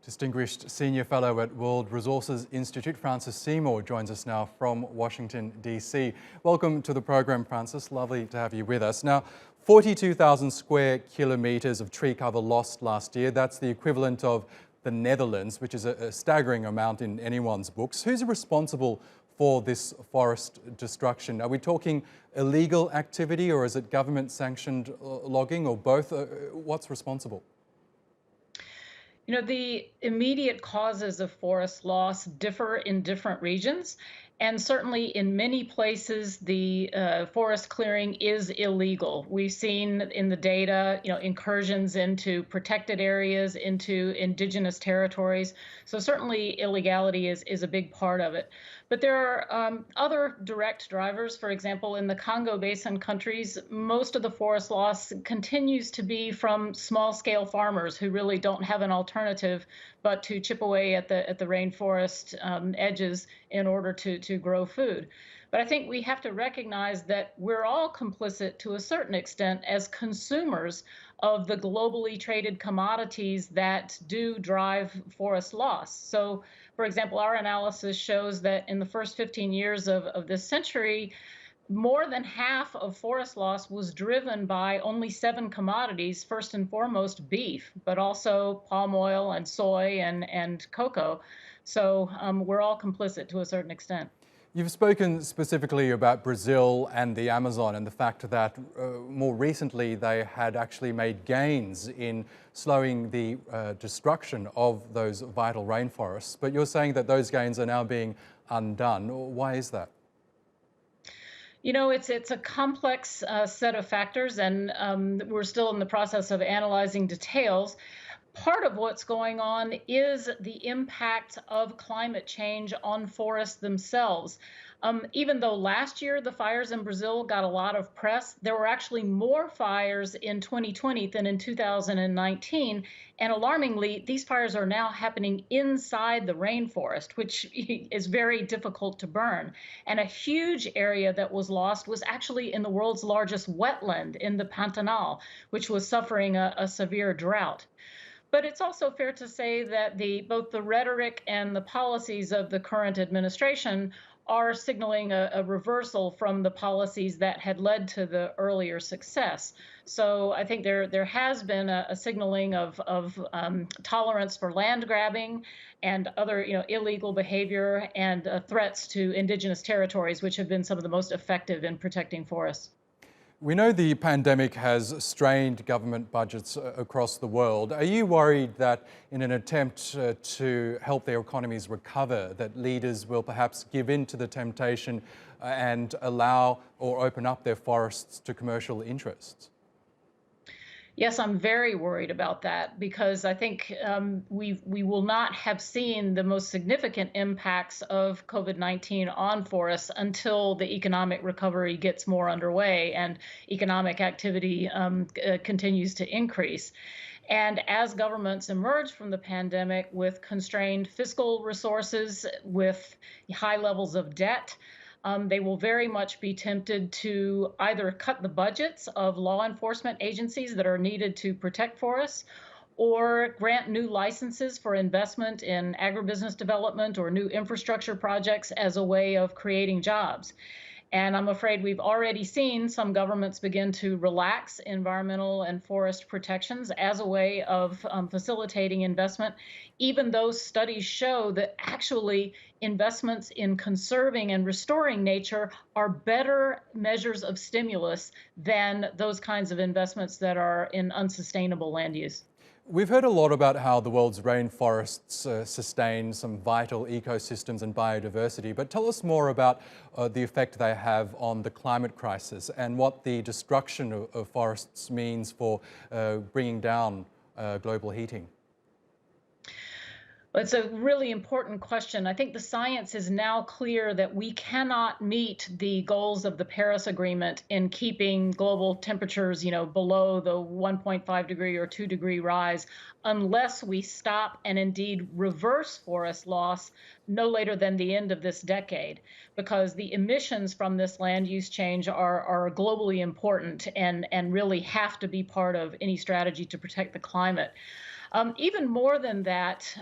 Distinguished Senior Fellow at World Resources Institute, Francis Seymour, joins us now from Washington, D.C. Welcome to the program, Francis. Lovely to have you with us. Now, 42,000 square kilometres of tree cover lost last year. That's the equivalent of the Netherlands, which is a staggering amount in anyone's books. Who's responsible for this forest destruction? Are we talking illegal activity, or is it government-sanctioned logging, or both? What's responsible? You know, the immediate causes of forest loss differ in different regions. And certainly in many places, the forest clearing is illegal. We've seen in the data, incursions into protected areas, into indigenous territories. So certainly illegality is a big part of it. But there are other direct drivers. For example, in the Congo Basin countries, most of the forest loss continues to be from small-scale farmers who really don't have an alternative but to chip away at the rainforest edges in order to grow food. But I think we have to recognize that we're all complicit to a certain extent as consumers of the globally traded commodities that do drive forest loss. So, for example, our analysis shows that in the first 15 years of this century, more than half of forest loss was driven by only 7 commodities, first and foremost beef, but also palm oil and soy and cocoa. So we're all complicit to a certain extent. You've spoken specifically about Brazil and the Amazon and the fact that more recently they had actually made gains in slowing the destruction of those vital rainforests. But you're saying that those gains are now being undone. Why is that? You know, it's a complex set of factors, and we're still in the process of analyzing details. Part of what's going on is the impact of climate change on forests themselves. Even though last year the fires in Brazil got a lot of press, there were actually more fires in 2020 than in 2019. And alarmingly, these fires are now happening inside the rainforest, which is very difficult to burn. And a huge area that was lost was actually in the world's largest wetland in the Pantanal, which was suffering a severe drought. But it's also fair to say that both the rhetoric and the policies of the current administration are signaling a reversal from the policies that had led to the earlier success. So I think there has been a signaling of tolerance for land grabbing and other illegal behavior and threats to indigenous territories, which have been some of the most effective in protecting forests. We know the pandemic has strained government budgets across the world. Are you worried that in an attempt to help their economies recover, that leaders will perhaps give in to the temptation and allow or open up their forests to commercial interests? Yes, I'm very worried about that because I think we will not have seen the most significant impacts of COVID-19 on forests until the economic recovery gets more underway and economic activity continues to increase. And as governments emerge from the pandemic with constrained fiscal resources, with high levels of debt, they will very much be tempted to either cut the budgets of law enforcement agencies that are needed to protect forests, or grant new licenses for investment in agribusiness development or new infrastructure projects as a way of creating jobs. And I'm afraid we've already seen some governments begin to relax environmental and forest protections as a way of facilitating investment, even though studies show that actually investments in conserving and restoring nature are better measures of stimulus than those kinds of investments that are in unsustainable land use. We've heard a lot about how the world's rainforests sustain some vital ecosystems and biodiversity, but tell us more about the effect they have on the climate crisis and what the destruction of forests means for bringing down global heating. Well, it's a really important question. I think the science is now clear that we cannot meet the goals of the Paris Agreement in keeping global temperatures, below the 1.5 degree or 2 degree rise unless we stop and indeed reverse forest loss no later than the end of this decade, because the emissions from this land use change are globally important and really have to be part of any strategy to protect the climate. Even more than that,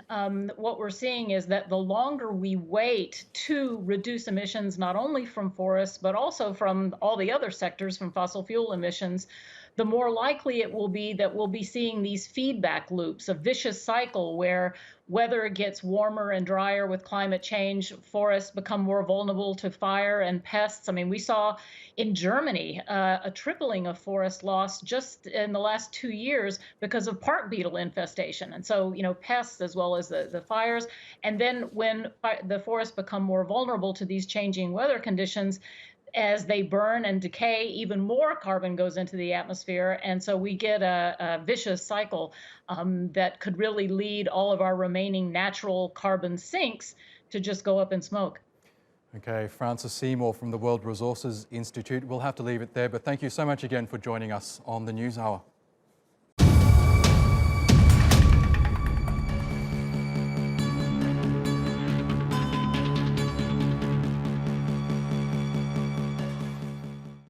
what we're seeing is that the longer we wait to reduce emissions, not only from forests, but also from all the other sectors, from fossil fuel emissions, the more likely it will be that we'll be seeing these feedback loops, a vicious cycle where weather gets warmer and drier with climate change, forests become more vulnerable to fire and pests. I mean, we saw in Germany a tripling of forest loss just in the last 2 years because of bark beetle infestation. And so, pests as well as the fires. And then when the forests become more vulnerable to these changing weather conditions, as they burn and decay, even more carbon goes into the atmosphere. And so we get a vicious cycle that could really lead all of our remaining natural carbon sinks to just go up in smoke. Okay, Frances Seymour from the World Resources Institute. We'll have to leave it there, but thank you so much again for joining us on the News Hour.